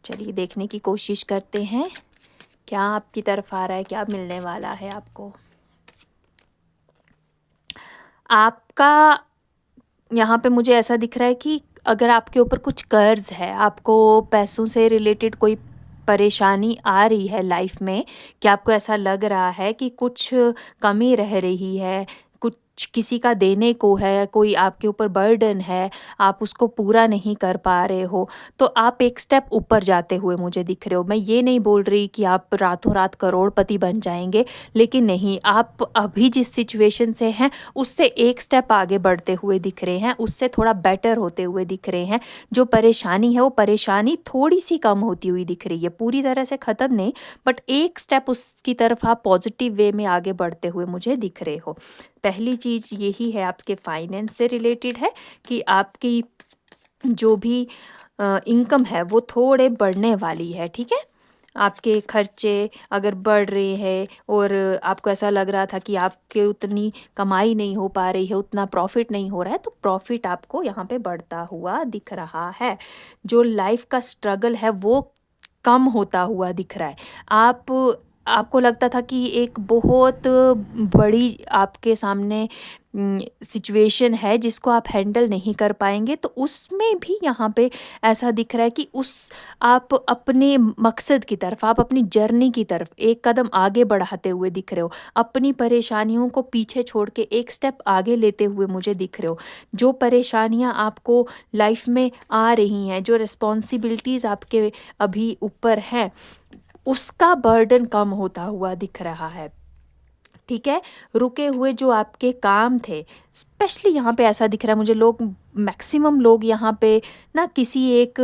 चलिए देखने की कोशिश करते हैं क्या आपकी तरफ आ रहा है, क्या मिलने वाला है आपको। आपका यहाँ पे मुझे ऐसा दिख रहा है कि अगर आपके ऊपर कुछ कर्ज है, आपको पैसों से रिलेटेड कोई परेशानी आ रही है लाइफ में, कि आपको ऐसा लग रहा है कि कुछ कमी रह रही है, कुछ किसी का देने को है, कोई आपके ऊपर बर्डन है, आप उसको पूरा नहीं कर पा रहे हो, तो आप एक स्टेप ऊपर जाते हुए मुझे दिख रहे हो। मैं ये नहीं बोल रही कि आप रातों रात करोड़पति बन जाएंगे, लेकिन नहीं, आप अभी जिस सिचुएशन से हैं उससे एक स्टेप आगे बढ़ते हुए दिख रहे हैं, उससे थोड़ा बेटर होते हुए दिख रहे हैं। जो परेशानी है वो परेशानी थोड़ी सी कम होती हुई दिख रही है, पूरी तरह से ख़त्म नहीं, बट एक स्टेप उसकी तरफ आप पॉजिटिव वे में आगे बढ़ते हुए मुझे दिख रहे हो। पहली चीज़ यही है, आपके फाइनेंस से रिलेटेड है कि आपकी जो भी इनकम है वो थोड़े बढ़ने वाली है, ठीक है। आपके खर्चे अगर बढ़ रहे हैं और आपको ऐसा लग रहा था कि आपके उतनी कमाई नहीं हो पा रही है, उतना प्रॉफिट नहीं हो रहा है, तो प्रॉफिट आपको यहाँ पे बढ़ता हुआ दिख रहा है। जो लाइफ का स्ट्रगल है वो कम होता हुआ दिख रहा है। आपको लगता था कि एक बहुत बड़ी आपके सामने सिचुएशन है जिसको आप हैंडल नहीं कर पाएंगे, तो उसमें भी यहाँ पे ऐसा दिख रहा है कि उस आप अपने मकसद की तरफ, आप अपनी जर्नी की तरफ एक कदम आगे बढ़ाते हुए दिख रहे हो। अपनी परेशानियों को पीछे छोड़ के एक स्टेप आगे लेते हुए मुझे दिख रहे हो। जो परेशानियाँ आपको लाइफ में आ रही हैं, जो रिस्पॉन्सिबिलिटीज़ आपके अभी ऊपर हैं, उसका बर्डन कम होता हुआ दिख रहा है, ठीक है। रुके हुए जो आपके काम थे, स्पेशली यहाँ पे ऐसा दिख रहा है मुझे, लोग मैक्सिमम लोग यहाँ पे ना किसी एक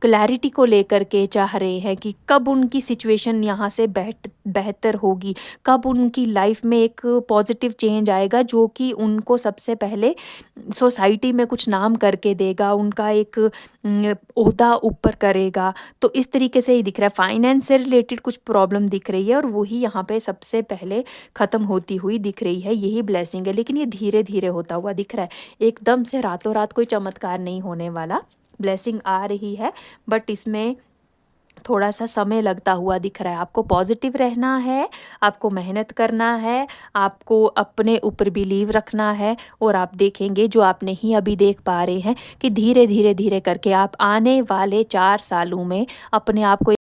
क्लैरिटी को लेकर के चाह रहे हैं कि कब उनकी सिचुएशन यहाँ से बेहतर होगी, कब उनकी लाइफ में एक पॉजिटिव चेंज आएगा जो कि उनको सबसे पहले सोसाइटी में कुछ नाम करके देगा, उनका एक ओहदा ऊपर करेगा। तो इस तरीके से ही दिख रहा है, फाइनेंस से रिलेटेड कुछ प्रॉब्लम दिख रही है और वही यहाँ पे सबसे पहले ख़त्म होती हुई दिख रही है, यही ब्लेसिंग है। लेकिन ये धीरे धीरे होता हुआ दिख रहा है, एकदम से रातों रात कोई चमत्कार नहीं होने वाला। ब्लेसिंग आ रही है बट इसमें थोड़ा सा समय लगता हुआ दिख रहा है। आपको पॉजिटिव रहना है, आपको मेहनत करना है, आपको अपने ऊपर बिलीव रखना है, और आप देखेंगे जो आप नहीं अभी देख पा रहे हैं कि धीरे धीरे धीरे करके आप आने वाले 4 सालों में अपने आप को